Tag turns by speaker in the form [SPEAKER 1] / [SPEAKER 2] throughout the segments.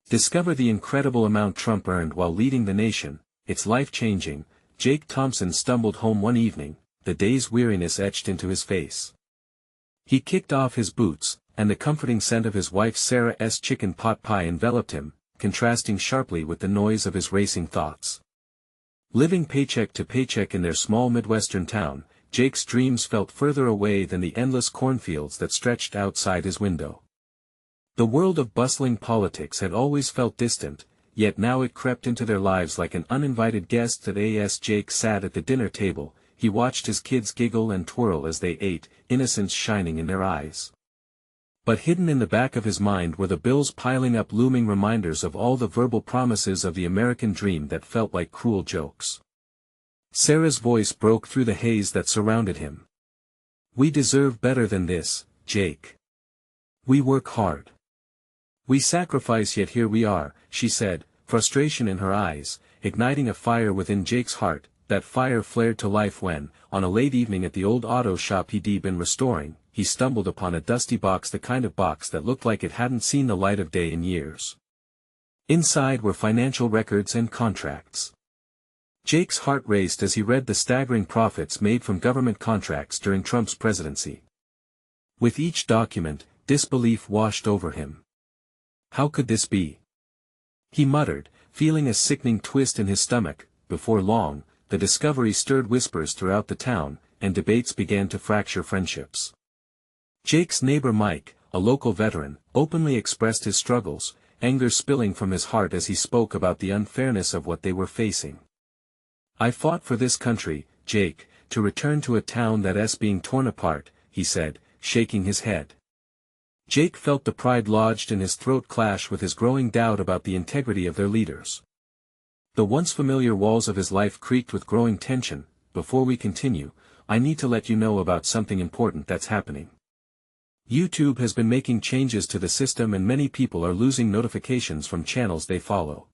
[SPEAKER 1] Discover the incredible amount Trump earned while leading the nation. It's life-changing. Jake Thompson stumbled home one evening, the day's weariness etched into his face. He kicked off his boots, and the comforting scent of his wife Sarah's chicken pot pie enveloped him, contrasting sharply with the noise of his racing thoughts. Living paycheck to paycheck in their small Midwestern town, Jake's dreams felt further away than the endless cornfields that stretched outside his window. The world of bustling politics had always felt distant, yet now it crept into their lives like an uninvited guest. As Jake sat at the dinner table, he watched his kids giggle and twirl as they ate, innocence shining in their eyes. But hidden in the back of his mind were the bills piling up, looming reminders of all the verbal promises of the American dream that felt like cruel jokes. Sarah's voice broke through the haze that surrounded him. "We deserve better than this, Jake. We work hard. We sacrifice, yet here we are," she said, frustration in her eyes, igniting a fire within Jake's heart. That fire flared to life when, on a late evening at the old auto shop he'd been restoring, he stumbled upon a dusty box, the kind of box that looked like it hadn't seen the light of day in years. Inside were financial records and contracts. Jake's heart raced as he read the staggering profits made from government contracts during Trump's presidency. With each document, disbelief washed over him. How could this be? He muttered, feeling a sickening twist in his stomach. Before long, the discovery stirred whispers throughout the town, and debates began to fracture friendships. Jake's neighbor Mike, a local veteran, openly expressed his struggles, anger spilling from his heart as he spoke about the unfairness of what they were facing. "I fought for this country, Jake, to return to a town that's being torn apart," he said, shaking his head. Jake felt the pride lodged in his throat clash with his growing doubt about the integrity of their leaders. The once familiar walls of his life creaked with growing tension. "Before we continue, I need to let you know about something important that's happening. YouTube has been making changes to the system and many people are losing notifications from channels they follow.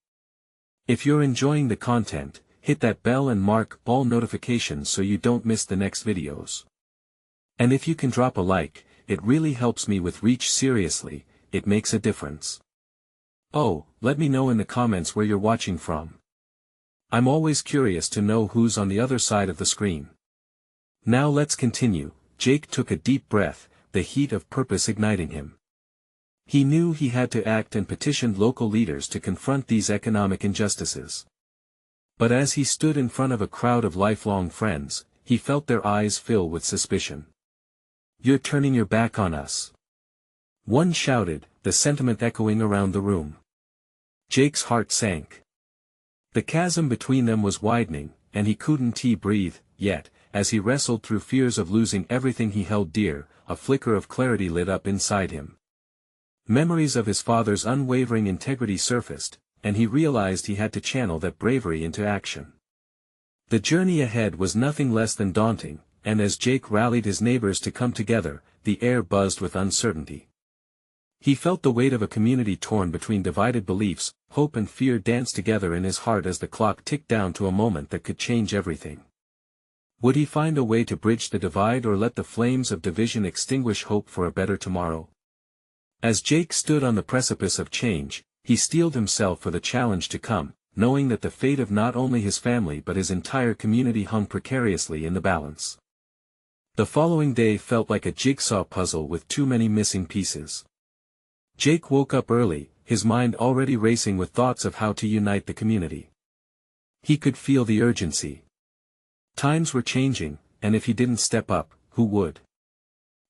[SPEAKER 1] If you're enjoying the content, hit that bell and mark all notifications so you don't miss the next videos. And if you can drop a like, it really helps me with reach. Seriously, it makes a difference. Oh, let me know in the comments where you're watching from. I'm always curious to know who's on the other side of the screen." Now let's continue. Jake took a deep breath, the heat of purpose igniting him. He knew he had to act and petitioned local leaders to confront these economic injustices. But as he stood in front of a crowd of lifelong friends, he felt their eyes fill with suspicion. "You're turning your back on us," one shouted, the sentiment echoing around the room. Jake's heart sank. The chasm between them was widening, and he couldn't breathe. Yet, as he wrestled through fears of losing everything he held dear, a flicker of clarity lit up inside him. Memories of his father's unwavering integrity surfaced, and he realized he had to channel that bravery into action. The journey ahead was nothing less than daunting, and as Jake rallied his neighbors to come together, the air buzzed with uncertainty. He felt the weight of a community torn between divided beliefs. Hope and fear danced together in his heart as the clock ticked down to a moment that could change everything. Would he find a way to bridge the divide or let the flames of division extinguish hope for a better tomorrow? As Jake stood on the precipice of change, he steeled himself for the challenge to come, knowing that the fate of not only his family but his entire community hung precariously in the balance. The following day felt like a jigsaw puzzle with too many missing pieces. Jake woke up early, his mind already racing with thoughts of how to unite the community. He could feel the urgency. Times were changing, and if he didn't step up, who would?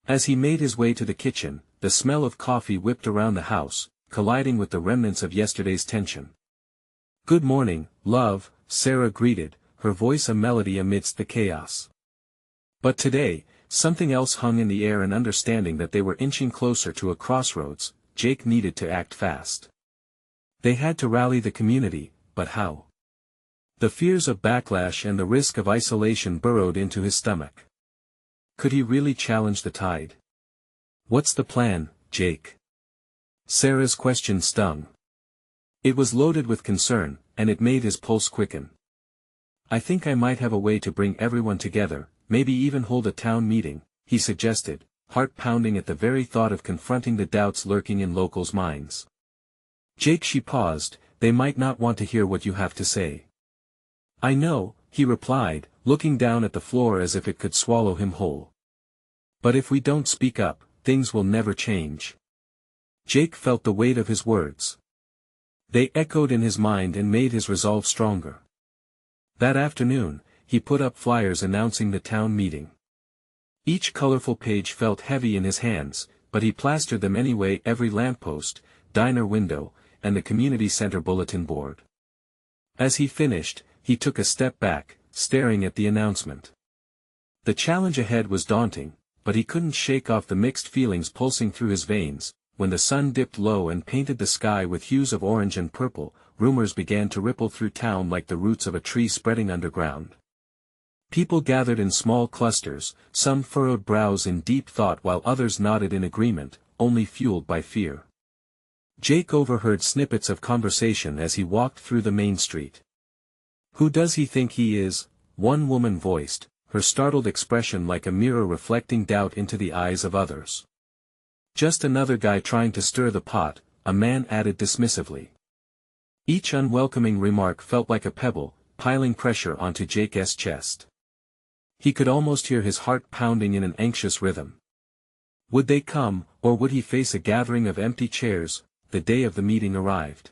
[SPEAKER 1] As he made his way to the kitchen, the smell of coffee whipped around the house, colliding with the remnants of yesterday's tension. "Good morning, love," Sarah greeted, her voice a melody amidst the chaos. But today, something else hung in the air, an understanding that they were inching closer to a crossroads. Jake needed to act fast. They had to rally the community, but how? The fears of backlash and the risk of isolation burrowed into his stomach. Could he really challenge the tide? "What's the plan, Jake?" Sarah's question stung. It was loaded with concern, and it made his pulse quicken. "I think I might have a way to bring everyone together, maybe even hold a town meeting," he suggested, heart pounding at the very thought of confronting the doubts lurking in locals' minds. Jake, she paused, they might not want to hear what you have to say. I know, he replied, looking down at the floor as if it could swallow him whole. But if we don't speak up, things will never change. Jake felt the weight of his words. They echoed in his mind and made his resolve stronger. That afternoon, he put up flyers announcing the town meeting. Each colorful page felt heavy in his hands, but he plastered them anyway, every lamppost, diner window, and the community center bulletin board. As he finished, he took a step back, staring at the announcement. The challenge ahead was daunting, but he couldn't shake off the mixed feelings pulsing through his veins. When the sun dipped low and painted the sky with hues of orange and purple, rumors began to ripple through town like the roots of a tree spreading underground. People gathered in small clusters, some furrowed brows in deep thought while others nodded in agreement, only fueled by fear. Jake overheard snippets of conversation as he walked through the main street. Who does he think he is? One woman voiced, her startled expression like a mirror reflecting doubt into the eyes of others. Just another guy trying to stir the pot, a man added dismissively. Each unwelcoming remark felt like a pebble, piling pressure onto Jake's chest. He could almost hear his heart pounding in an anxious rhythm. Would they come, or would he face a gathering of empty chairs? The day of the meeting arrived.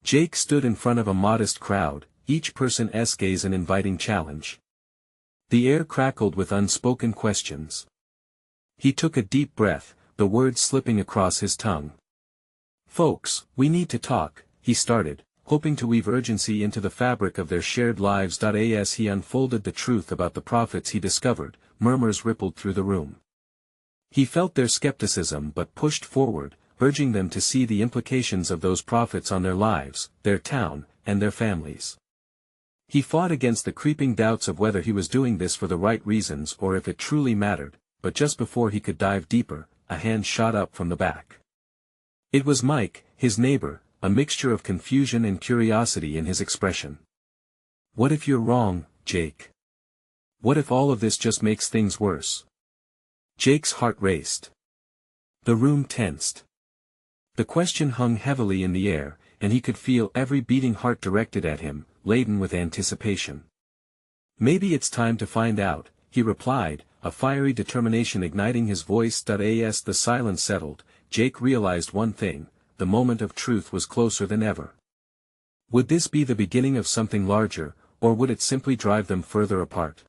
[SPEAKER 1] Jake stood in front of a modest crowd, each person's gaze an inviting challenge. The air crackled with unspoken questions. He took a deep breath, the words slipping across his tongue. Folks, we need to talk, he started, hoping to weave urgency into the fabric of their shared lives. As he unfolded the truth about the prophets he discovered, murmurs rippled through the room. He felt their skepticism but pushed forward, urging them to see the implications of those prophets on their lives, their town, and their families. He fought against the creeping doubts of whether he was doing this for the right reasons or if it truly mattered, but just before he could dive deeper, a hand shot up from the back. It was Mike, his neighbor, a mixture of confusion and curiosity in his expression. What if you're wrong, Jake? What if all of this just makes things worse? Jake's heart raced. The room tensed. The question hung heavily in the air, and he could feel every beating heart directed at him, laden with anticipation. Maybe it's time to find out, he replied, a fiery determination igniting his voice. As the silence settled, Jake realized one thing, the moment of truth was closer than ever. Would this be the beginning of something larger, or would it simply drive them further apart?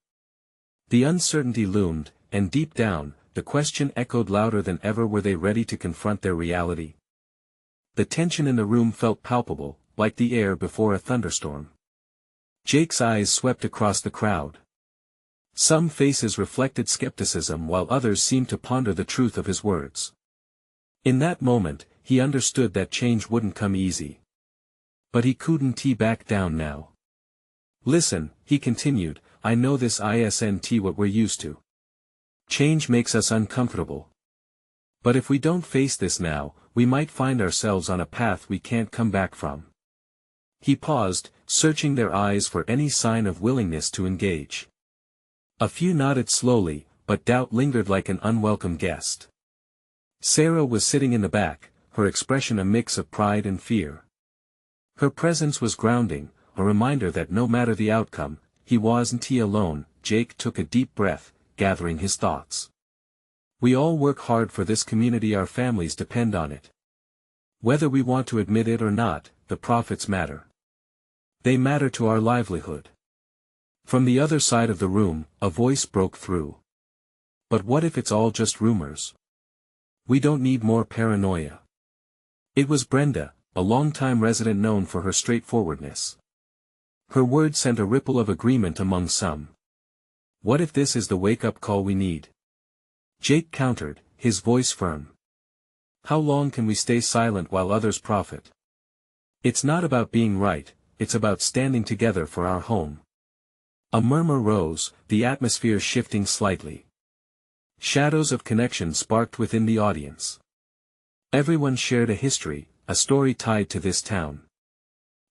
[SPEAKER 1] The uncertainty loomed, and deep down, the question echoed louder than ever: were they ready to confront their reality? The tension in the room felt palpable, like the air before a thunderstorm. Jake's eyes swept across the crowd. Some faces reflected skepticism while others seemed to ponder the truth of his words. In that moment, he understood that change wouldn't come easy. But he couldn't back down now. Listen, he continued, I know this isn't what we're used to. Change makes us uncomfortable. But if we don't face this now, we might find ourselves on a path we can't come back from. He paused, searching their eyes for any sign of willingness to engage. A few nodded slowly, but doubt lingered like an unwelcome guest. Sarah was sitting in the back, her expression a mix of pride and fear. Her presence was grounding, a reminder that no matter the outcome, he wasn't alone. Jake took a deep breath, gathering his thoughts. We all work hard for this community, our families depend on it. Whether we want to admit it or not, the prophets matter. They matter to our livelihood. From the other side of the room, a voice broke through. But what if it's all just rumors? We don't need more paranoia. It was Brenda, a longtime resident known for her straightforwardness. Her words sent a ripple of agreement among some. What if this is the wake-up call we need? Jake countered, his voice firm. How long can we stay silent while others profit? It's not about being right, it's about standing together for our home. A murmur rose, the atmosphere shifting slightly. Shadows of connection sparked within the audience. Everyone shared a history, a story tied to this town.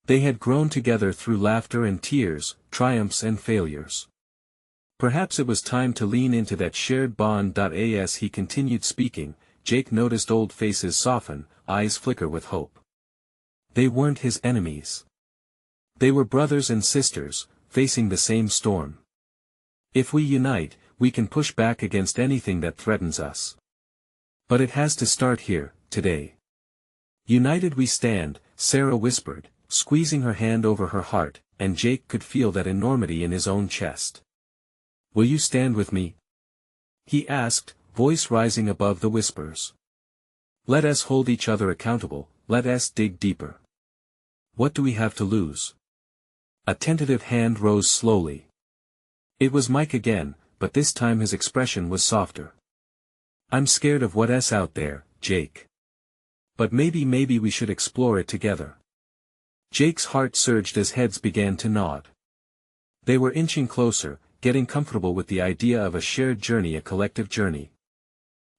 [SPEAKER 1] They had grown together through laughter and tears, triumphs and failures. Perhaps it was time to lean into that shared bond. As he continued speaking, Jake noticed old faces soften, eyes flicker with hope. They weren't his enemies. They were brothers and sisters, facing the same storm. If we unite, we can push back against anything that threatens us. But it has to start here, today. United we stand, Sarah whispered, squeezing her hand over her heart, and Jake could feel that enormity in his own chest. Will you stand with me? He asked, voice rising above the whispers. Let us hold each other accountable, let us dig deeper. What do we have to lose? A tentative hand rose slowly. It was Mike again, but this time his expression was softer. I'm scared of what's out there, Jake. But maybe we should explore it together. Jake's heart surged as heads began to nod. They were inching closer, getting comfortable with the idea of a shared journey, a collective journey.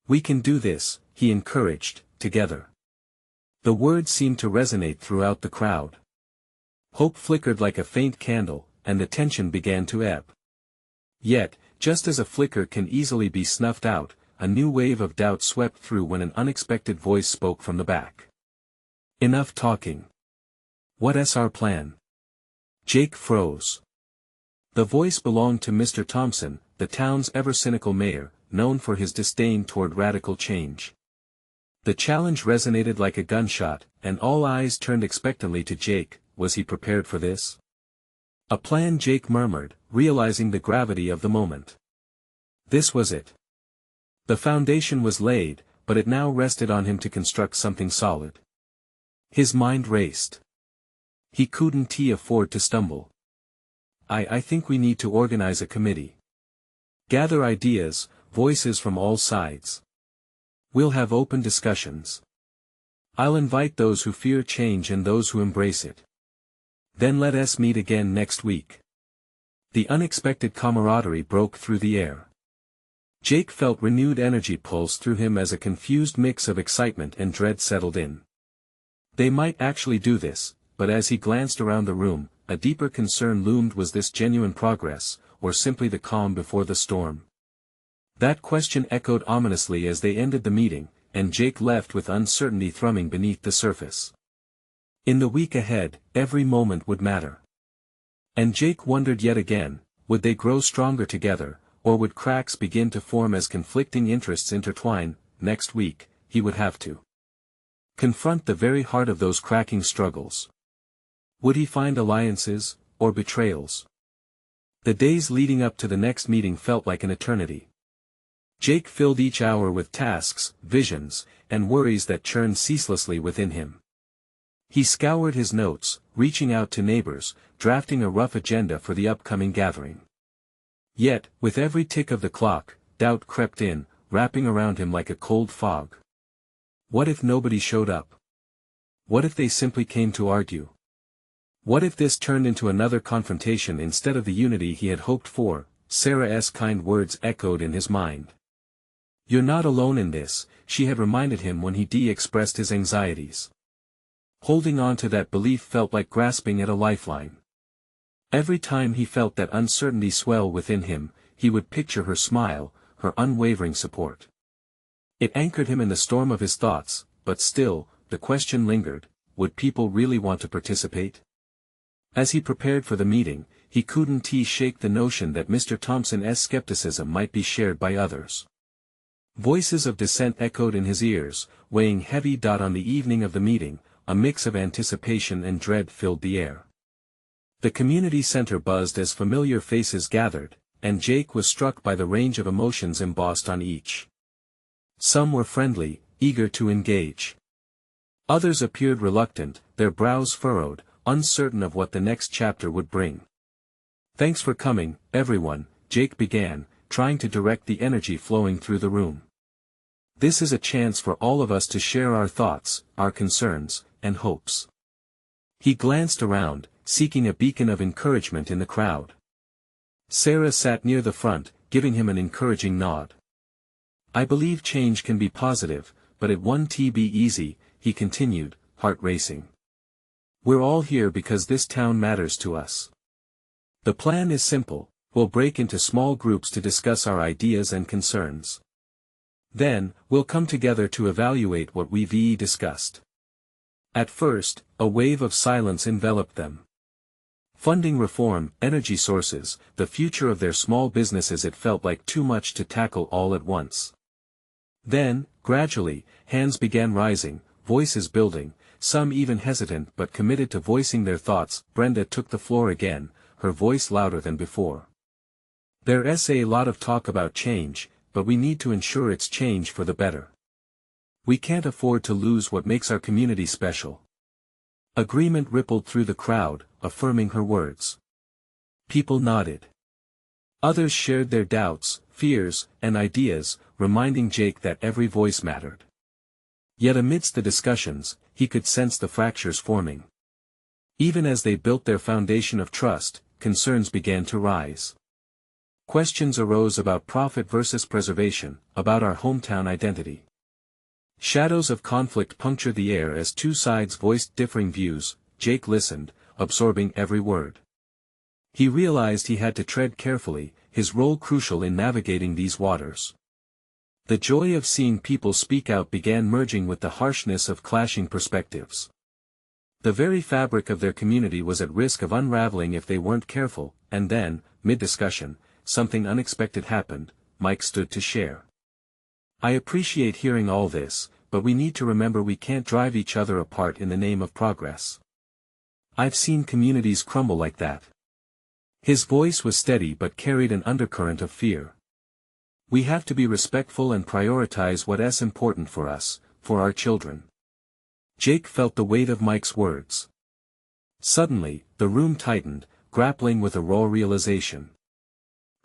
[SPEAKER 1] We can do this, he encouraged, together. The words seemed to resonate throughout the crowd. Hope flickered like a faint candle, and the tension began to ebb. Yet, just as a flicker can easily be snuffed out, a new wave of doubt swept through when an unexpected voice spoke from the back. Enough talking. What's our plan? Jake froze. The voice belonged to Mr. Thompson, the town's ever-cynical mayor, known for his disdain toward radical change. The challenge resonated like a gunshot, and all eyes turned expectantly to Jake. Was he prepared for this? A plan, Jake murmured, realizing the gravity of the moment. This was it. The foundation was laid, but it now rested on him to construct something solid. His mind raced. He couldn't afford to stumble. I think we need to organize a committee. Gather ideas, voices from all sides. We'll have open discussions. I'll invite those who fear change and those who embrace it. Then let us meet again next week. The unexpected camaraderie broke through the air. Jake felt renewed energy pulse through him as a confused mix of excitement and dread settled in. They might actually do this, but as he glanced around the room, a deeper concern loomed. Was this genuine progress, or simply the calm before the storm? That question echoed ominously as they ended the meeting, and Jake left with uncertainty thrumming beneath the surface. In the week ahead, every moment would matter. And Jake wondered yet again, would they grow stronger together, or would cracks begin to form as conflicting interests intertwine? Next week, he would have to confront the very heart of those cracking struggles. Would he find alliances, or betrayals? The days leading up to the next meeting felt like an eternity. Jake filled each hour with tasks, visions, and worries that churned ceaselessly within him. He scoured his notes, reaching out to neighbors, drafting a rough agenda for the upcoming gathering. Yet, with every tick of the clock, doubt crept in, wrapping around him like a cold fog. What if nobody showed up? What if they simply came to argue? What if this turned into another confrontation instead of the unity he had hoped for? Sarah's kind words echoed in his mind. You're not alone in this, she had reminded him when he expressed his anxieties. Holding on to that belief felt like grasping at a lifeline. Every time he felt that uncertainty swell within him, he would picture her smile, her unwavering support. It anchored him in the storm of his thoughts, but still, the question lingered, would people really want to participate? As he prepared for the meeting, he couldn't shake the notion that Mr. Thompson's skepticism might be shared by others. Voices of dissent echoed in his ears, weighing heavy. On the evening of the meeting, a mix of anticipation and dread filled the air. The community center buzzed as familiar faces gathered, and Jake was struck by the range of emotions embossed on each. Some were friendly, eager to engage. Others appeared reluctant, their brows furrowed, uncertain of what the next chapter would bring. Thanks for coming, everyone, Jake began, trying to direct the energy flowing through the room. This is a chance for all of us to share our thoughts, our concerns, and hopes. He glanced around, seeking a beacon of encouragement in the crowd. Sarah sat near the front, giving him an encouraging nod. I believe change can be positive, but it won't be easy, he continued, heart racing. We're all here because this town matters to us. The plan is simple, we'll break into small groups to discuss our ideas and concerns. Then, we'll come together to evaluate what we've discussed. At first, a wave of silence enveloped them. Funding reform, energy sources, the future of their small businesses, it felt like too much to tackle all at once. Then, gradually, hands began rising, voices building, some even hesitant but committed to voicing their thoughts. Brenda took the floor again, her voice louder than before. "There's a lot of talk about change, but we need to ensure it's change for the better. We can't afford to lose what makes our community special." Agreement rippled through the crowd, affirming her words. People nodded. Others shared their doubts, fears, and ideas, reminding Jake that every voice mattered. Yet amidst the discussions, he could sense the fractures forming. Even as they built their foundation of trust, concerns began to rise. Questions arose about profit versus preservation, about our hometown identity. Shadows of conflict punctured the air as two sides voiced differing views. Jake listened, absorbing every word. He realized he had to tread carefully, his role crucial in navigating these waters. The joy of seeing people speak out began merging with the harshness of clashing perspectives. The very fabric of their community was at risk of unraveling if they weren't careful, and then, mid-discussion, something unexpected happened. Mike stood to share. "I appreciate hearing all this, but we need to remember we can't drive each other apart in the name of progress. I've seen communities crumble like that." His voice was steady but carried an undercurrent of fear. "We have to be respectful and prioritize what's important for us, for our children." Jake felt the weight of Mike's words. Suddenly, the room tightened, grappling with a raw realization.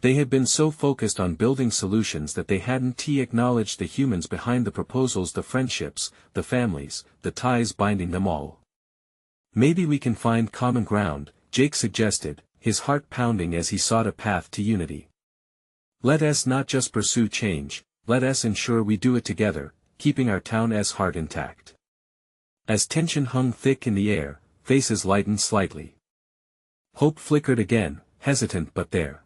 [SPEAKER 1] They had been so focused on building solutions that they hadn't acknowledged the humans behind the proposals, the friendships, the families, the ties binding them all. "Maybe we can find common ground," Jake suggested, his heart pounding as he sought a path to unity. "Let us not just pursue change, let us ensure we do it together, keeping our town's heart intact." As tension hung thick in the air, faces lightened slightly. Hope flickered again, hesitant but there.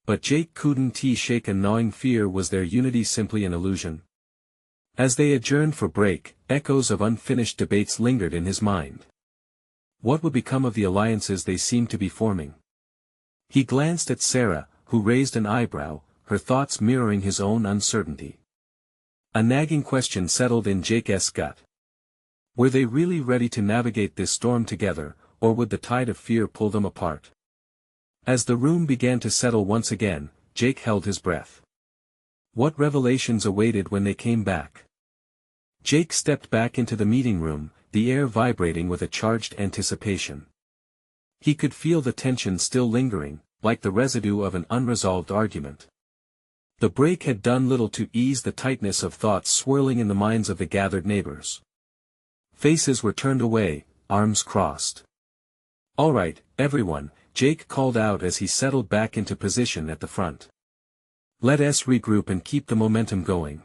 [SPEAKER 1] But Jake couldn't shake a gnawing fear. Was their unity simply an illusion? As they adjourned for break, echoes of unfinished debates lingered in his mind. What would become of the alliances they seemed to be forming? He glanced at Sarah, who raised an eyebrow, her thoughts mirroring his own uncertainty. A nagging question settled in Jake's gut. Were they really ready to navigate this storm together, or would the tide of fear pull them apart? As the room began to settle once again, Jake held his breath. What revelations awaited when they came back? Jake stepped back into the meeting room, the air vibrating with a charged anticipation. He could feel the tension still lingering, like the residue of an unresolved argument. The break had done little to ease the tightness of thoughts swirling in the minds of the gathered neighbors. Faces were turned away, arms crossed. "All right, everyone," Jake called out as he settled back into position at the front. "Let us regroup and keep the momentum going."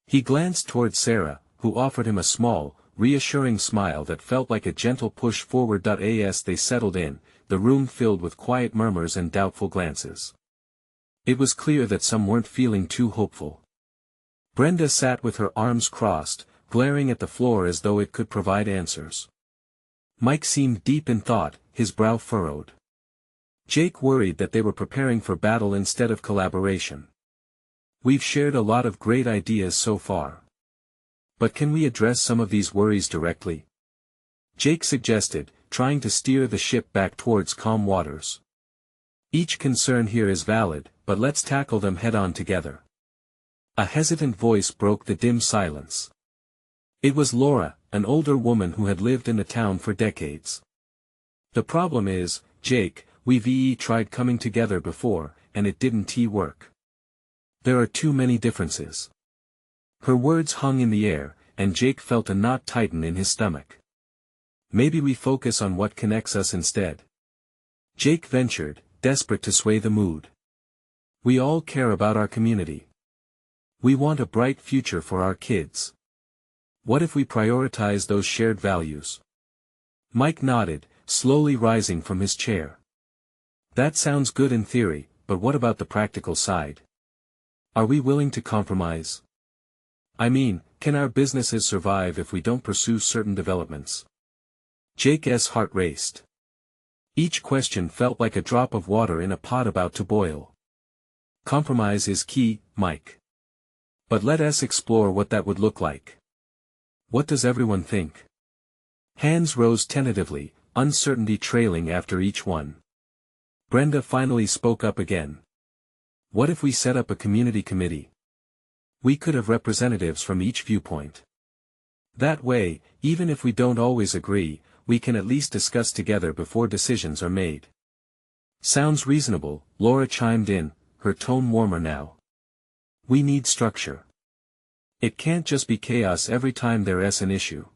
[SPEAKER 1] He glanced toward Sarah, who offered him a small, reassuring smile that felt like a gentle push forward. As they settled in, the room filled with quiet murmurs and doubtful glances. It was clear that some weren't feeling too hopeful. Brenda sat with her arms crossed, glaring at the floor as though it could provide answers. Mike seemed deep in thought, his brow furrowed. Jake worried that they were preparing for battle instead of collaboration. "We've shared a lot of great ideas so far. But can we address some of these worries directly?" Jake suggested, trying to steer the ship back towards calm waters. "Each concern here is valid, but let's tackle them head-on together." A hesitant voice broke the dim silence. It was Laura, an older woman who had lived in the town for decades. "The problem is, Jake, we've tried coming together before, and it didn't work. There are too many differences." Her words hung in the air, and Jake felt a knot tighten in his stomach. "Maybe we focus on what connects us instead?" Jake ventured, desperate to sway the mood. "We all care about our community. We want a bright future for our kids. What if we prioritize those shared values?" Mike nodded, slowly rising from his chair. "That sounds good in theory, but what about the practical side? Are we willing to compromise? I mean, can our businesses survive if we don't pursue certain developments? Jake's heart raced. Each question felt like a drop of water in a pot about to boil. Compromise is key, Mike. But let us explore what that would look like. What does everyone think? Hands rose tentatively, uncertainty trailing after each one. Brenda finally spoke up again. What if we set up a community committee? We could have representatives from each viewpoint. That way, even if we don't always agree, we can at least discuss together before decisions are made. Sounds reasonable, Laura chimed in, her tone warmer now. We need structure. It can't just be chaos every time there's an issue.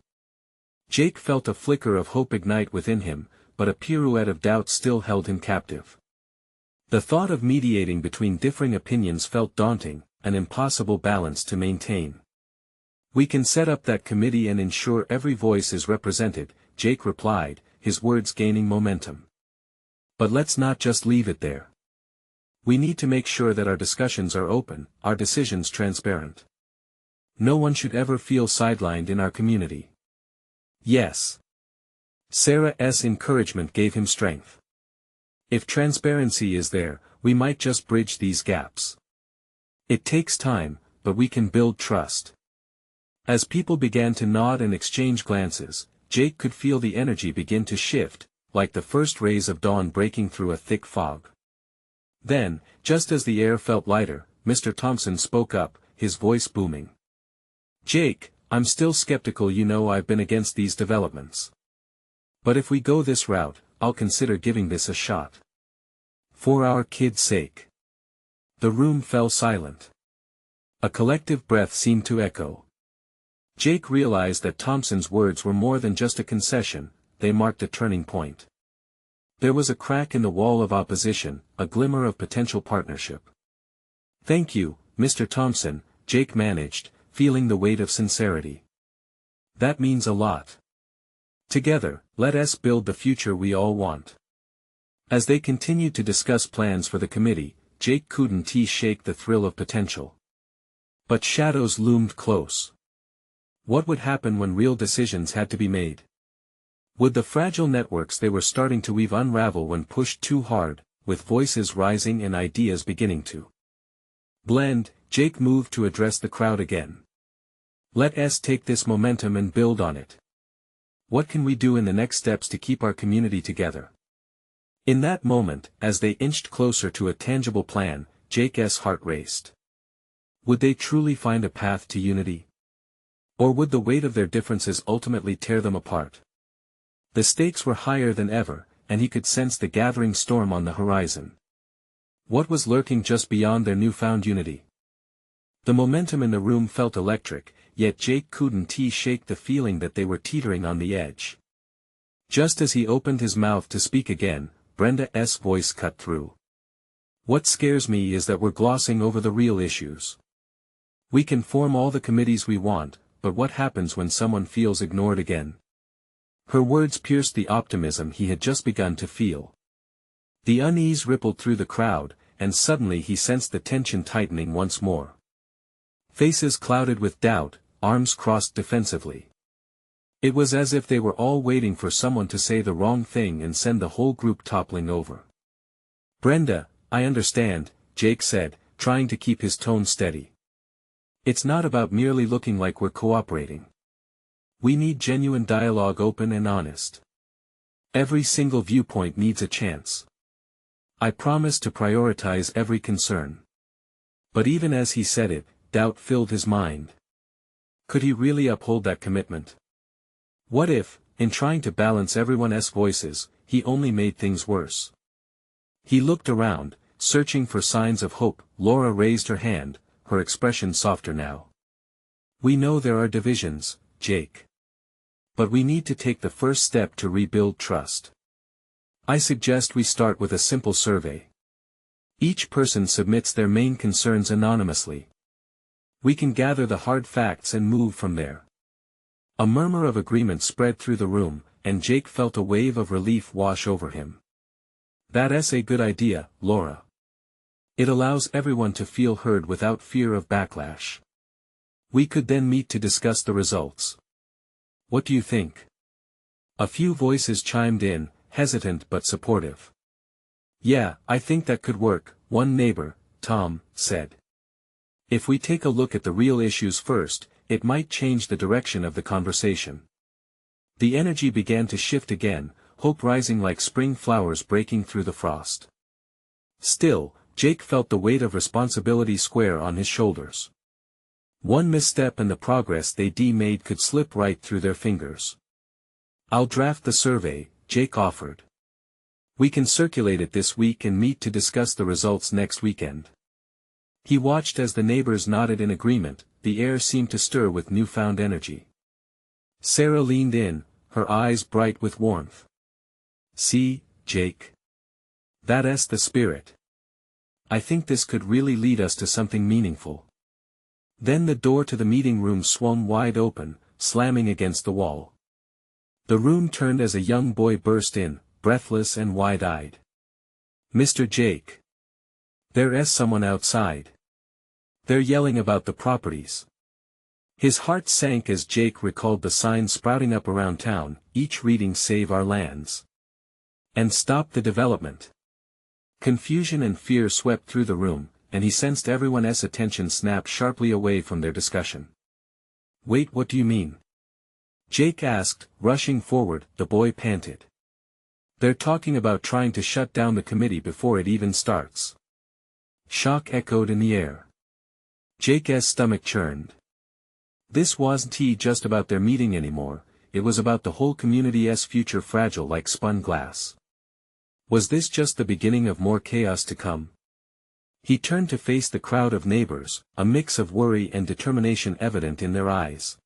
[SPEAKER 1] Jake felt a flicker of hope ignite within him, but a pirouette of doubt still held him captive. The thought of mediating between differing opinions felt daunting, an impossible balance to maintain. We can set up that committee and ensure every voice is represented, Jake replied, his words gaining momentum. But let's not just leave it there. We need to make sure that our discussions are open, our decisions transparent. No one should ever feel sidelined in our community. Yes. Sarah's encouragement gave him strength. If transparency is there, we might just bridge these gaps. It takes time, but we can build trust. As people began to nod and exchange glances, Jake could feel the energy begin to shift, like the first rays of dawn breaking through a thick fog. Then, just as the air felt lighter, Mr. Thompson spoke up, his voice booming. Jake, I'm still skeptical. I've been against these developments. But if we go this route, I'll consider giving this a shot. For our kids' sake. The room fell silent. A collective breath seemed to echo. Jake realized that Thompson's words were more than just a concession, they marked a turning point. There was a crack in the wall of opposition, a glimmer of potential partnership. Thank you, Mr. Thompson, Jake managed, feeling the weight of sincerity. That means a lot. Together, let us build the future we all want. As they continued to discuss plans for the committee, Jake couldn't shake the thrill of potential. But shadows loomed close. What would happen when real decisions had to be made? Would the fragile networks they were starting to weave unravel when pushed too hard, with voices rising and ideas beginning to blend? Jake moved to address the crowd again. Let us take this momentum and build on it. What can we do in the next steps to keep our community together? In that moment, as they inched closer to a tangible plan, Jake's heart raced. Would they truly find a path to unity? Or would the weight of their differences ultimately tear them apart? The stakes were higher than ever, and he could sense the gathering storm on the horizon. What was lurking just beyond their newfound unity? The momentum in the room felt electric, yet Jake couldn't shake the feeling that they were teetering on the edge. Just as he opened his mouth to speak again, Brenda's voice cut through. What scares me is that we're glossing over the real issues. We can form all the committees we want, but what happens when someone feels ignored again? Her words pierced the optimism he had just begun to feel. The unease rippled through the crowd, and suddenly he sensed the tension tightening once more. Faces clouded with doubt, arms crossed defensively. It was as if they were all waiting for someone to say the wrong thing and send the whole group toppling over. Brenda, I understand, Jake said, trying to keep his tone steady. It's not about merely looking like we're cooperating. We need genuine dialogue, open and honest. Every single viewpoint needs a chance. I promise to prioritize every concern. But even as he said it, doubt filled his mind. Could he really uphold that commitment? What if, in trying to balance everyone's voices, he only made things worse? He looked around, searching for signs of hope. Laura raised her hand, her expression softer now. We know there are divisions, Jake. But we need to take the first step to rebuild trust. I suggest we start with a simple survey. Each person submits their main concerns anonymously. We can gather the hard facts and move from there. A murmur of agreement spread through the room, and Jake felt a wave of relief wash over him. That's a good idea, Laura. It allows everyone to feel heard without fear of backlash. We could then meet to discuss the results. What do you think? A few voices chimed in, hesitant but supportive. Yeah, I think that could work, one neighbor, Tom, said. If we take a look at the real issues first, it might change the direction of the conversation. The energy began to shift again, hope rising like spring flowers breaking through the frost. Still, Jake felt the weight of responsibility square on his shoulders. One misstep and the progress they'd made could slip right through their fingers. I'll draft the survey, Jake offered. We can circulate it this week and meet to discuss the results next weekend. He watched as the neighbors nodded in agreement, the air seemed to stir with newfound energy. Sarah leaned in, her eyes bright with warmth. See, Jake. That's the spirit. I think this could really lead us to something meaningful. Then the door to the meeting room swung wide open, slamming against the wall. The room turned as a young boy burst in, breathless and wide-eyed. Mr. Jake. There's someone outside. They're yelling about the properties. His heart sank as Jake recalled the signs sprouting up around town, each reading Save Our Lands. And Stop the Development. Confusion and fear swept through the room, and he sensed everyone's attention snap sharply away from their discussion. Wait, what do you mean? Jake asked, rushing forward, the boy panted. They're talking about trying to shut down the committee before it even starts. Shock echoed in the air. Jake's stomach churned. This wasn't just about their meeting anymore, it was about the whole community's future fragile like spun glass. Was this just the beginning of more chaos to come? He turned to face the crowd of neighbors, a mix of worry and determination evident in their eyes.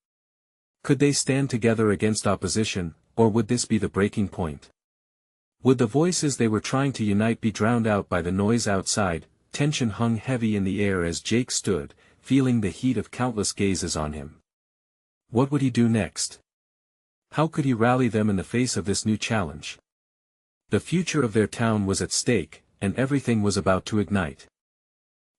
[SPEAKER 1] Could they stand together against opposition, or would this be the breaking point? Would the voices they were trying to unite be drowned out by the noise outside? Tension hung heavy in the air as Jake stood, feeling the heat of countless gazes on him. What would he do next? How could he rally them in the face of this new challenge? The future of their town was at stake, and everything was about to ignite.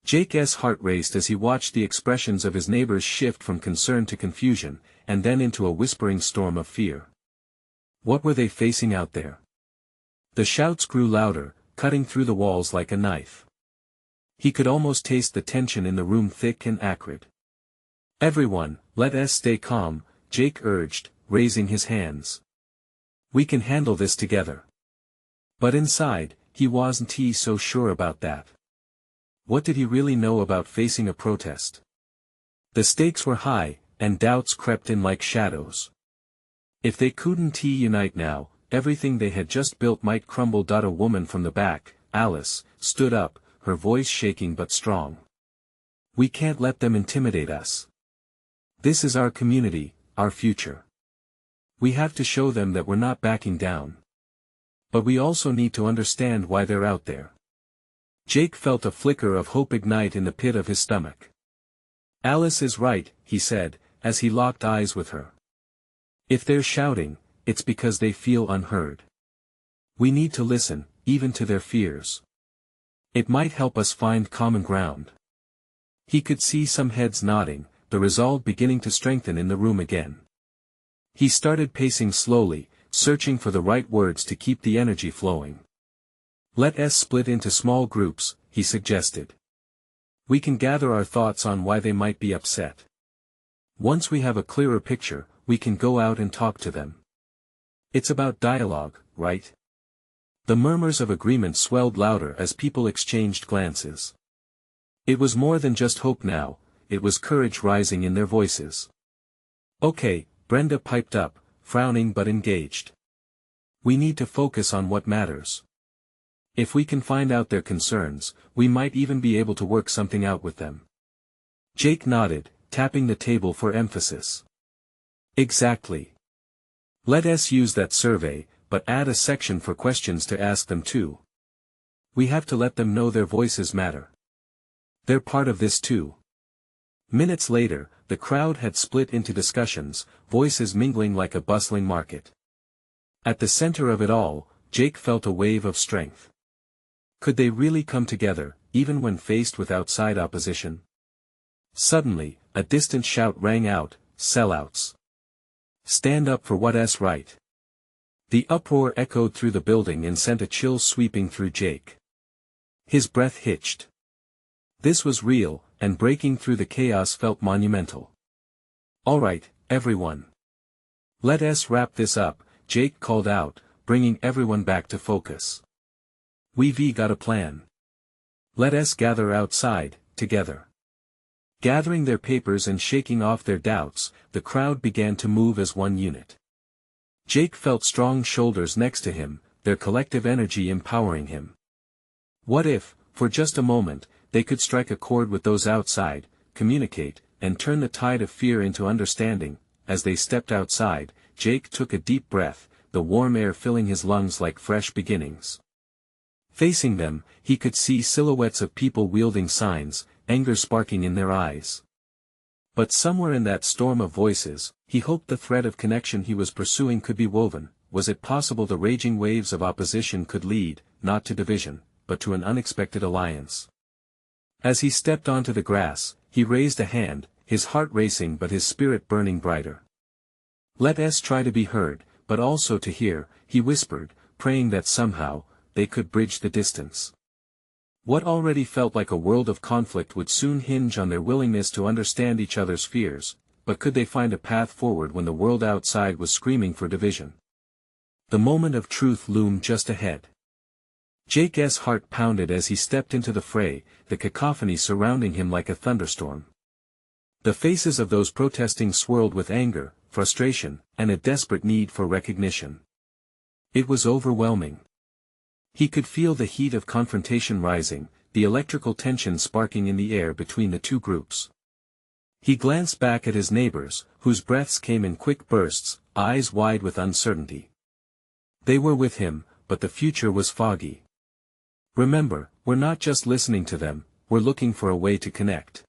[SPEAKER 1] Jake's heart raced as he watched the expressions of his neighbors shift from concern to confusion, and then into a whispering storm of fear. What were they facing out there? The shouts grew louder, cutting through the walls like a knife. He could almost taste the tension in the room, thick and acrid. Everyone, let us stay calm, Jake urged, raising his hands. We can handle this together. But inside, he wasn't so sure about that. What did he really know about facing a protest? The stakes were high, and doubts crept in like shadows. If they couldn't unite now, everything they had just built might crumble. A woman from the back, Alice, stood up, her voice shaking but strong. We can't let them intimidate us. This is our community, our future. We have to show them that we're not backing down. But we also need to understand why they're out there. Jake felt a flicker of hope ignite in the pit of his stomach. Alice is right, he said, as he locked eyes with her. If they're shouting, it's because they feel unheard. We need to listen, even to their fears. It might help us find common ground. He could see some heads nodding, the resolve beginning to strengthen in the room again. He started pacing slowly, searching for the right words to keep the energy flowing. Let us split into small groups, he suggested. We can gather our thoughts on why they might be upset. Once we have a clearer picture, we can go out and talk to them. It's about dialogue, right? The murmurs of agreement swelled louder as people exchanged glances. It was more than just hope now, it was courage rising in their voices. Okay, Brenda piped up, frowning but engaged. We need to focus on what matters. If we can find out their concerns, we might even be able to work something out with them. Jake nodded, tapping the table for emphasis. Exactly. Let us use that survey, but add a section for questions to ask them too. We have to let them know their voices matter. They're part of this too. Minutes later, the crowd had split into discussions, voices mingling like a bustling market. At the center of it all, Jake felt a wave of strength. Could they really come together, even when faced with outside opposition? Suddenly, a distant shout rang out, "Sellouts! Stand up for what's right." The uproar echoed through the building and sent a chill sweeping through Jake. His breath hitched. This was real, and breaking through the chaos felt monumental. "All right, everyone. Let's wrap this up," Jake called out, bringing everyone back to focus. "We've got a plan. Let's gather outside, together." Gathering their papers and shaking off their doubts, the crowd began to move as one unit. Jake felt strong shoulders next to him, their collective energy empowering him. What if, for just a moment, they could strike a chord with those outside, communicate, and turn the tide of fear into understanding? As they stepped outside, Jake took a deep breath, the warm air filling his lungs like fresh beginnings. Facing them, he could see silhouettes of people wielding signs, anger sparking in their eyes. But somewhere in that storm of voices, he hoped the thread of connection he was pursuing could be woven. Was it possible the raging waves of opposition could lead, not to division, but to an unexpected alliance? As he stepped onto the grass, he raised a hand, his heart racing but his spirit burning brighter. "Let's try to be heard, but also to hear," he whispered, praying that somehow, they could bridge the distance. What already felt like a world of conflict would soon hinge on their willingness to understand each other's fears, but could they find a path forward when the world outside was screaming for division? The moment of truth loomed just ahead. Jake's heart pounded as he stepped into the fray, the cacophony surrounding him like a thunderstorm. The faces of those protesting swirled with anger, frustration, and a desperate need for recognition. It was overwhelming. He could feel the heat of confrontation rising, the electrical tension sparking in the air between the two groups. He glanced back at his neighbors, whose breaths came in quick bursts, eyes wide with uncertainty. They were with him, but the future was foggy. "Remember, we're not just listening to them, we're looking for a way to connect,"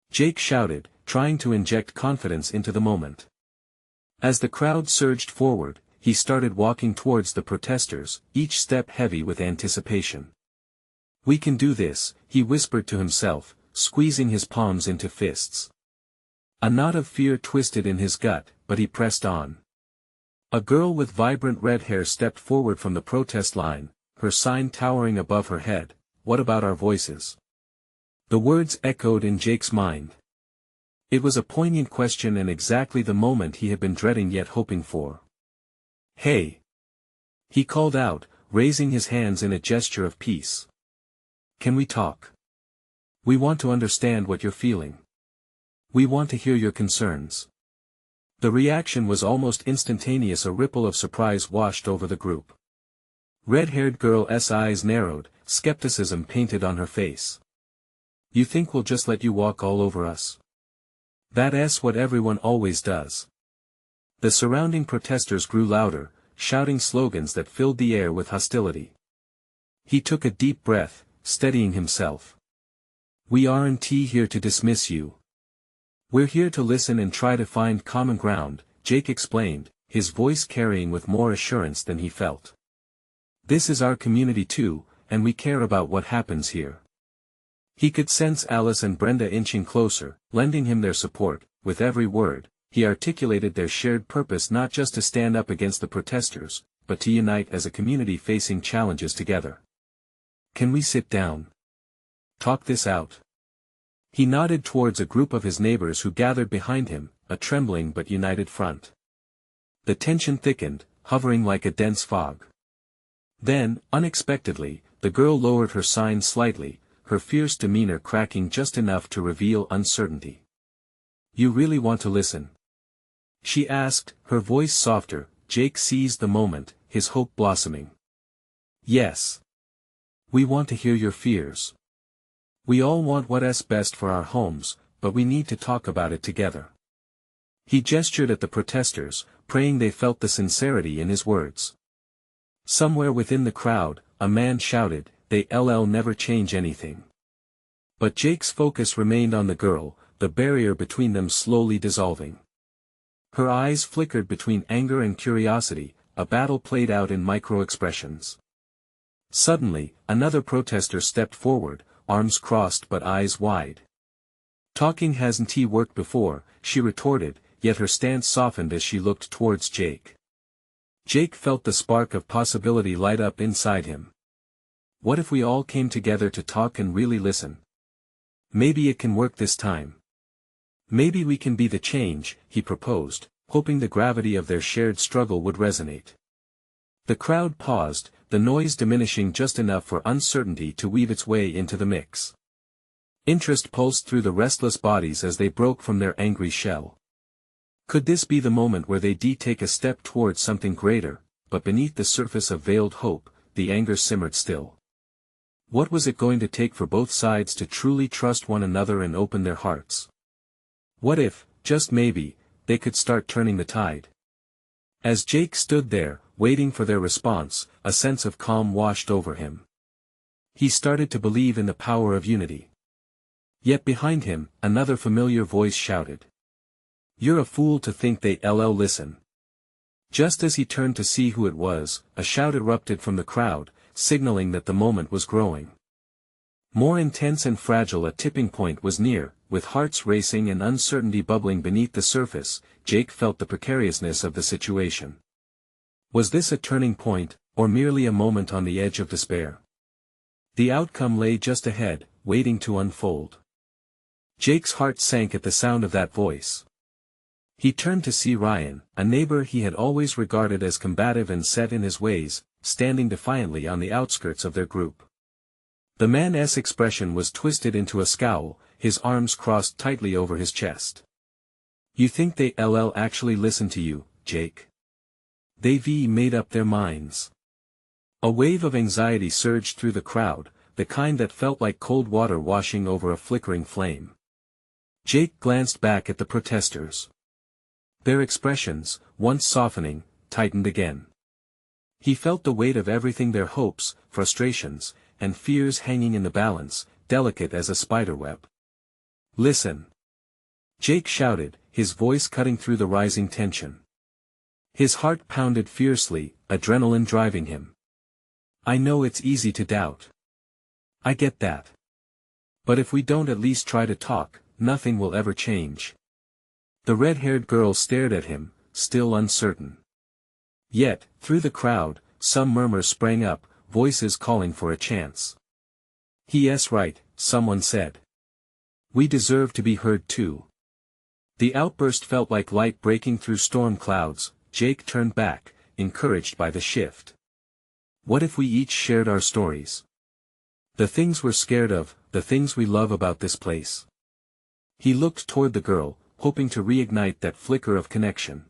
[SPEAKER 1] Jake shouted, trying to inject confidence into the moment. As the crowd surged forward, he started walking towards the protesters, each step heavy with anticipation. "We can do this," he whispered to himself, squeezing his palms into fists. A knot of fear twisted in his gut, but he pressed on. A girl with vibrant red hair stepped forward from the protest line, her sign towering above her head. "What about our voices?" The words echoed in Jake's mind. It was a poignant question and exactly the moment he had been dreading yet hoping for. "Hey!" he called out, raising his hands in a gesture of peace. "Can we talk? We want to understand what you're feeling. We want to hear your concerns." The reaction was almost instantaneous. A ripple of surprise washed over the group. Red-haired girl's eyes narrowed, skepticism painted on her face. "You think we'll just let you walk all over us? That's what everyone always does." The surrounding protesters grew louder, shouting slogans that filled the air with hostility. He took a deep breath, steadying himself. "We aren't here to dismiss you. We're here to listen and try to find common ground," Jake explained, his voice carrying with more assurance than he felt. "This is our community too, and we care about what happens here." He could sense Alice and Brenda inching closer, lending him their support. With every word, he articulated their shared purpose, not just to stand up against the protesters, but to unite as a community facing challenges together. "Can we sit down? Talk this out?" He nodded towards a group of his neighbors who gathered behind him, a trembling but united front. The tension thickened, hovering like a dense fog. Then, unexpectedly, the girl lowered her sign slightly, her fierce demeanor cracking just enough to reveal uncertainty. "You really want to listen?" she asked, her voice softer. Jake seized the moment, his hope blossoming. "Yes. We want to hear your fears. We all want what's best for our homes, but we need to talk about it together." He gestured at the protesters, praying they felt the sincerity in his words. Somewhere within the crowd, a man shouted, "They'll never change anything." But Jake's focus remained on the girl, the barrier between them slowly dissolving. Her eyes flickered between anger and curiosity, a battle played out in micro-expressions. Suddenly, another protester stepped forward, arms crossed but eyes wide. Talking hasn't he worked before, she retorted, yet her stance softened as she looked towards Jake. Jake felt the spark of possibility light up inside him. What if we all came together to talk and really listen? Maybe it can work this time. Maybe we can be the change, he proposed, hoping the gravity of their shared struggle would resonate. The crowd paused, the noise diminishing just enough for uncertainty to weave its way into the mix. Interest pulsed through the restless bodies as they broke from their angry shell. Could this be the moment where they'd take a step towards something greater? But beneath the surface of veiled hope, the anger simmered still. What was it going to take for both sides to truly trust one another and open their hearts? What if, just maybe, they could start turning the tide? As Jake stood there, waiting for their response, a sense of calm washed over him. He started to believe in the power of unity. Yet behind him, another familiar voice shouted. "You're a fool to think they'll listen." Just as he turned to see who it was, a shout erupted from the crowd, signaling that the moment was growing. More intense and fragile, a tipping point was near. With hearts racing and uncertainty bubbling beneath the surface, Jake felt the precariousness of the situation. Was this a turning point, or merely a moment on the edge of despair? The outcome lay just ahead, waiting to unfold. Jake's heart sank at the sound of that voice. He turned to see Ryan, a neighbor he had always regarded as combative and set in his ways, standing defiantly on the outskirts of their group. The man's expression was twisted into a scowl, his arms crossed tightly over his chest. "You think they'll actually listen to you, Jake? They've made up their minds." A wave of anxiety surged through the crowd, the kind that felt like cold water washing over a flickering flame. Jake glanced back at the protesters. Their expressions, once softening, tightened again. He felt the weight of everything, their hopes, frustrations, and fears hanging in the balance, delicate as a spiderweb. "Listen!" Jake shouted, his voice cutting through the rising tension. His heart pounded fiercely, adrenaline driving him. "I know it's easy to doubt. I get that. But if we don't at least try to talk, nothing will ever change." The red-haired girl stared at him, still uncertain. Yet, through the crowd, some murmurs sprang up, voices calling for a chance. "He's right," someone said. "We deserve to be heard too." The outburst felt like light breaking through storm clouds. Jake turned back, encouraged by the shift. What if we each shared our stories? The things we're scared of, the things we love about this place. He looked toward the girl, hoping to reignite that flicker of connection.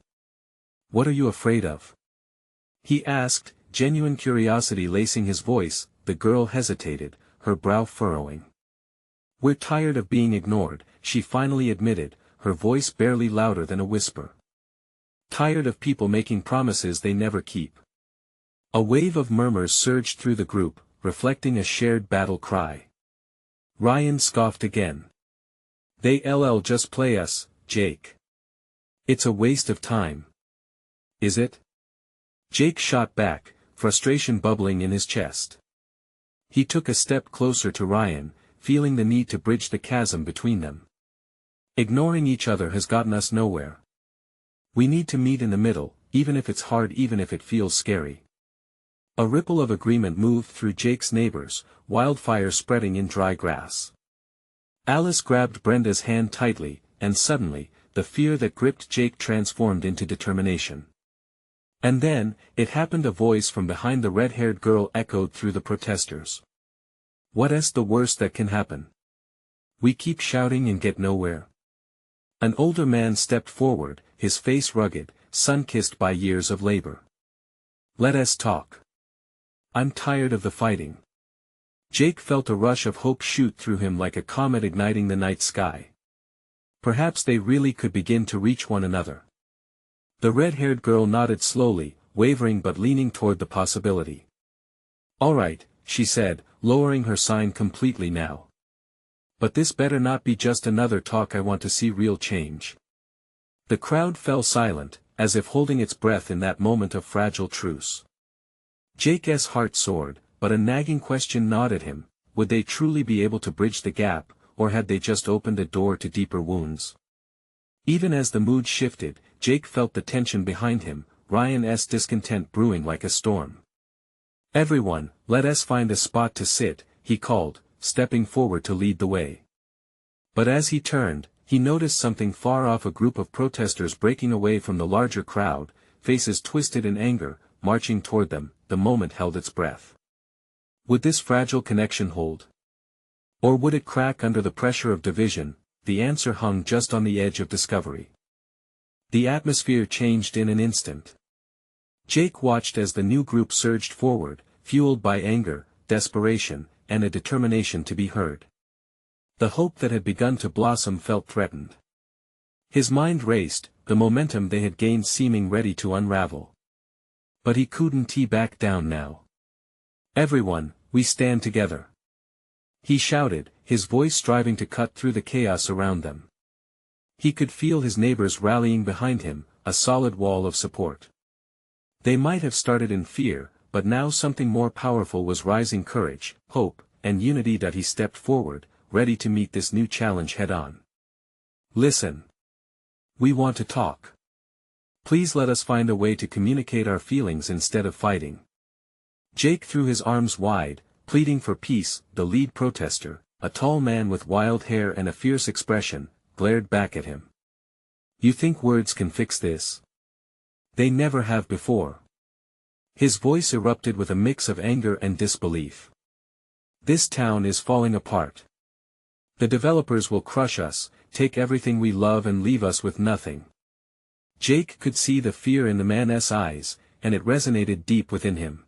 [SPEAKER 1] "What are you afraid of?" he asked, genuine curiosity lacing his voice. The girl hesitated, her brow furrowing. "We're tired of being ignored," she finally admitted, her voice barely louder than a whisper. "Tired of people making promises they never keep." A wave of murmurs surged through the group, reflecting a shared battle cry. Ryan scoffed again. "They'll just play us, Jake. It's a waste of time." "Is it?" Jake shot back, frustration bubbling in his chest. He took a step closer to Ryan, feeling the need to bridge the chasm between them. "Ignoring each other has gotten us nowhere. We need to meet in the middle, even if it's hard, even if it feels scary." A ripple of agreement moved through Jake's neighbors, wildfire spreading in dry grass. Alice grabbed Brenda's hand tightly, and suddenly, the fear that gripped Jake transformed into determination. And then, it happened. A voice from behind the red-haired girl echoed through the protesters. "What's the worst that can happen? We keep shouting and get nowhere." An older man stepped forward, his face rugged, sun-kissed by years of labor. "Let us talk. I'm tired of the fighting." Jake felt a rush of hope shoot through him like a comet igniting the night sky. Perhaps they really could begin to reach one another. The red-haired girl nodded slowly, wavering but leaning toward the possibility. "All right," she said, lowering her sign completely now. "But this better not be just another talk. I want to see real change." The crowd fell silent, as if holding its breath in that moment of fragile truce. Jake's heart soared, but a nagging question gnawed at him: would they truly be able to bridge the gap, or had they just opened a door to deeper wounds? Even as the mood shifted, Jake felt the tension behind him, Ryan's discontent brewing like a storm. "Everyone, let us find a spot to sit," he called, stepping forward to lead the way. But as he turned, he noticed something far off, a group of protesters breaking away from the larger crowd, faces twisted in anger, marching toward them. The moment held its breath. Would this fragile connection hold? Or would it crack under the pressure of division? The answer hung just on the edge of discovery. The atmosphere changed in an instant. Jake watched as the new group surged forward, fueled by anger, desperation, and a determination to be heard. The hope that had begun to blossom felt threatened. His mind raced, the momentum they had gained seeming ready to unravel. But he couldn't back down now. "Everyone, we stand together," he shouted, his voice striving to cut through the chaos around them. He could feel his neighbors rallying behind him, a solid wall of support. They might have started in fear, but now something more powerful was rising: courage, hope, and unity. That he stepped forward, ready to meet this new challenge head-on. "Listen. We want to talk. Please let us find a way to communicate our feelings instead of fighting." Jake threw his arms wide, pleading for peace. The lead protester, a tall man with wild hair and a fierce expression, glared back at him. "You think words can fix this? They never have before." His voice erupted with a mix of anger and disbelief. "This town is falling apart. The developers will crush us, take everything we love and leave us with nothing." Jake could see the fear in the man's eyes, and it resonated deep within him.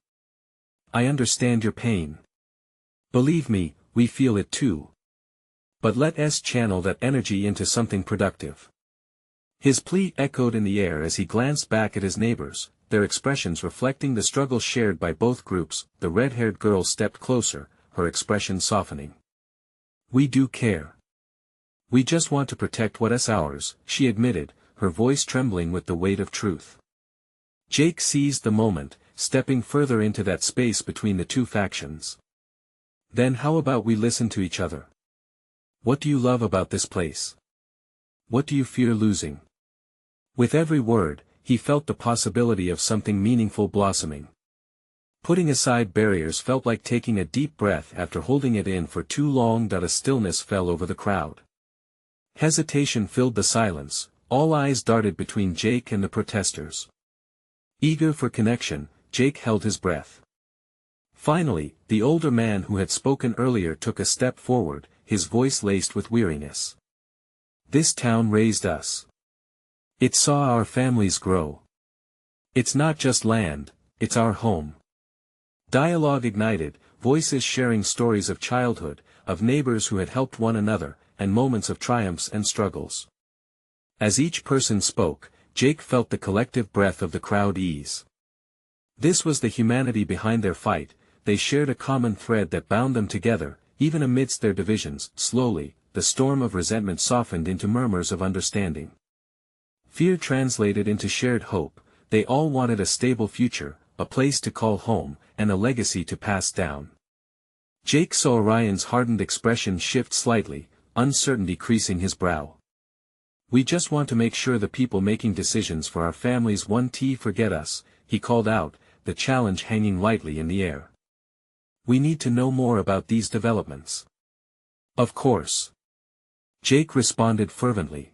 [SPEAKER 1] "I understand your pain. Believe me, we feel it too. But let us channel that energy into something productive." His plea echoed in the air as he glanced back at his neighbors, their expressions reflecting the struggle shared by both groups. The red-haired girl stepped closer, her expression softening. "We do care. We just want to protect what's ours," she admitted, her voice trembling with the weight of truth. Jake seized the moment, stepping further into that space between the two factions. "Then how about we listen to each other? What do you love about this place? What do you fear losing?" With every word, he felt the possibility of something meaningful blossoming. Putting aside barriers felt like taking a deep breath after holding it in for too long. A stillness fell over the crowd. Hesitation filled the silence, all eyes darted between Jake and the protesters. Eager for connection, Jake held his breath. Finally, the older man who had spoken earlier took a step forward, his voice laced with weariness. "This town raised us. It saw our families grow. It's not just land, it's our home." Dialogue ignited, voices sharing stories of childhood, of neighbors who had helped one another, and moments of triumphs and struggles. As each person spoke, Jake felt the collective breath of the crowd ease. This was the humanity behind their fight. They shared a common thread that bound them together, even amidst their divisions. Slowly, the storm of resentment softened into murmurs of understanding. Fear translated into shared hope. They all wanted a stable future, a place to call home, and a legacy to pass down. Jake saw Ryan's hardened expression shift slightly, uncertainty creasing his brow. "We just want to make sure the people making decisions for our families won't forget us," he called out, the challenge hanging lightly in the air. "We need to know more about these developments." "Of course," Jake responded fervently.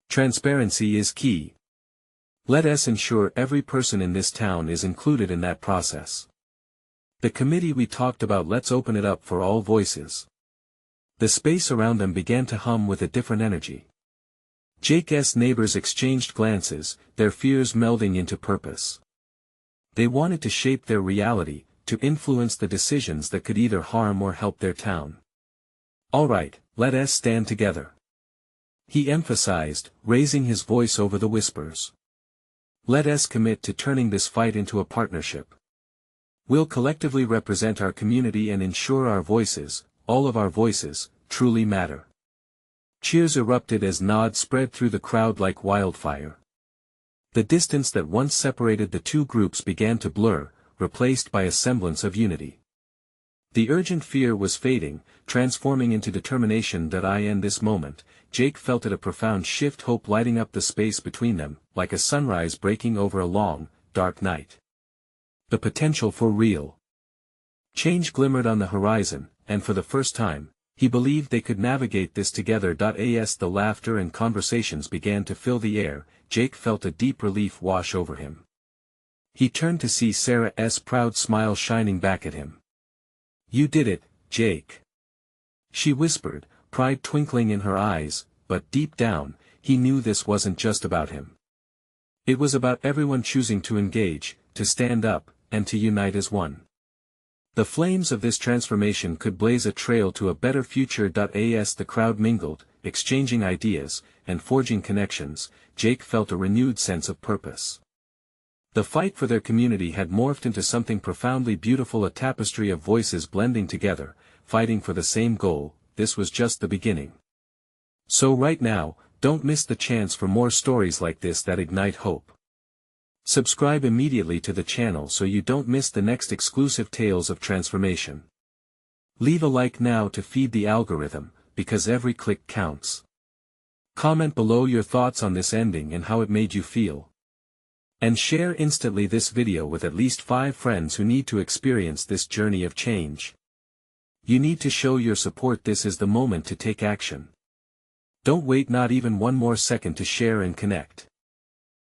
[SPEAKER 1] "Transparency is key. Let us ensure every person in this town is included in that process. The committee we talked about, let's open it up for all voices." The space around them began to hum with a different energy. Jake's neighbors exchanged glances, their fears melding into purpose. They wanted to shape their reality, to influence the decisions that could either harm or help their town. "All right, let us stand together," he emphasized, raising his voice over the whispers. "Let us commit to turning this fight into a partnership. We'll collectively represent our community and ensure our voices, all of our voices, truly matter." Cheers erupted as nods spread through the crowd like wildfire. The distance that once separated the two groups began to blur, replaced by a semblance of unity. The urgent fear was fading, transforming into determination that I end this moment. Jake felt it, a profound shift, hope lighting up the space between them, like a sunrise breaking over a long, dark night. The potential for real change glimmered on the horizon, and for the first time, he believed they could navigate this together. As the laughter and conversations began to fill the air, Jake felt a deep relief wash over him. He turned to see Sarah's proud smile shining back at him. "You did it, Jake," she whispered, pride twinkling in her eyes, but deep down, he knew this wasn't just about him. It was about everyone choosing to engage, to stand up, and to unite as one. The flames of this transformation could blaze a trail to a better future. As the crowd mingled, exchanging ideas, and forging connections, Jake felt a renewed sense of purpose. The fight for their community had morphed into something profoundly beautiful, a tapestry of voices blending together, fighting for the same goal. This was just the beginning. So right now, don't miss the chance for more stories like this that ignite hope. Subscribe immediately to the channel so you don't miss the next exclusive tales of transformation. Leave a like now to feed the algorithm, because every click counts. Comment below your thoughts on this ending and how it made you feel. And share instantly this video with at least 5 friends who need to experience this journey of change. You need to show your support. This is the moment to take action. Don't wait not even one more second to share and connect.